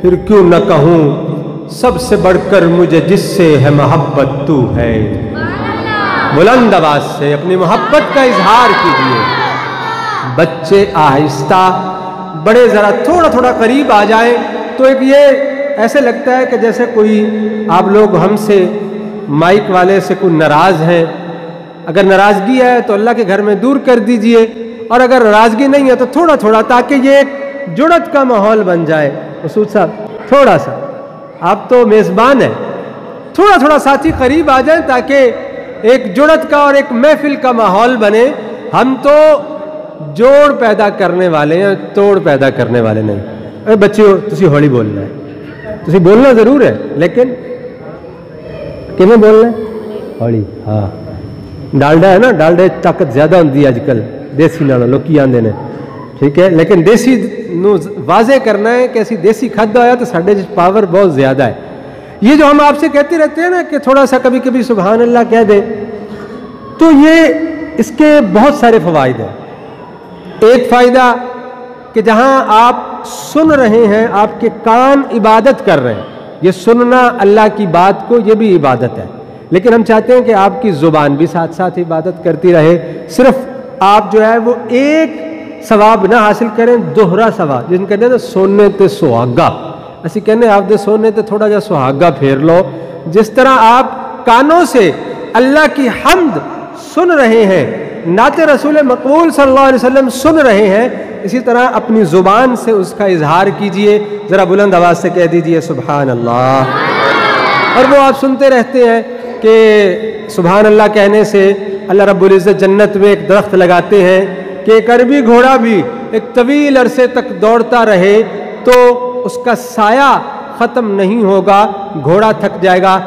پھر کیوں نہ کہوں سب سے بڑھ کر مجھے جس سے ہے محبت تو ہے۔ بلند آواز سے اپنی محبت کا اظہار کیجیے۔ بچے آہستہ، بڑے ذرا تھوڑا تھوڑا قریب آ جائیں تو ایک یہ ایسے لگتا ہے کہ جیسے کوئی آپ لوگ ہم سے مائک والے سے کوئی ناراض ہیں۔ اگر ناراضگی ہے تو اللہ کے گھر میں دور کر دیجئے، اور اگر ناراضگی نہیں ہے تو تھوڑا تھوڑا، تاکہ یہ ایک جڑت کا ماحول بن جائے۔ مسعود صاحب تھوڑا سا، آپ تو میزبان ہیں، تھوڑا تھوڑا ساتھی قریب آ جائیں تاکہ ایک جڑت کا اور ایک محفل کا ماحول بنے۔ ہم تو جوڑ پیدا کرنے والے ہیں، توڑ پیدا کرنے والے نہیں۔ اے بچیو تسی ہولی بولنا ہے، تسی بولنا ضرور ہے لیکن کیویں بولنا ہے؟ ہولی۔ ہاں ڈالڈا ہے نا، ڈالڈا طاقت زیادہ ہوندی ہے اج کل دیسی نالوں، لوکی آندے نے، ٹھیک ہے، لیکن دیسی نو واضح کرنا ہے کہ اسی دیسی کھادا ہویا تو ساڈے پاور بہت زیادہ ہے۔ یہ جو ہم آپ سے کہتے رہتے ہیں نا کہ تھوڑا سا کبھی کبھی سبحان اللہ کہہ دیں، تو یہ اس کے بہت سارے فوائد ہیں۔ ایک فائدہ کہ جہاں آپ سن رہے ہیں، آپ کے کان عبادت کر رہے ہیں، یہ سننا اللہ کی بات کو، یہ بھی عبادت ہے، لیکن ہم چاہتے ہیں کہ آپ کی زبان بھی ساتھ ساتھ عبادت کرتی رہے۔ صرف آپ جو ہے وہ ایک ثواب نہ حاصل کریں، دوہرا ثواب، جن کہتے ہیں نا سونے تے سہاگا، اسی کہنے آپ دے سونے تے تھوڑا جا سہاگا پھیر لو۔ جس طرح آپ کانوں سے اللہ کی حمد سن رہے ہیں، نعت رسول مقبول صلی اللہ علیہ وسلم سن رہے ہیں، اسی طرح اپنی زبان سے اس کا اظہار کیجئے۔ ذرا بلند آواز سے کہہ دیجئے سبحان اللہ۔ اور وہ آپ سنتے رہتے ہیں کہ سبحان اللہ کہنے سے اللہ رب العزت جنت میں ایک درخت لگاتے ہیں کہ ایک عربی گھوڑا بھی ایک طویل عرصے تک دوڑتا رہے تو اس کا سایہ ختم نہیں ہوگا، گھوڑا تھک جائے گا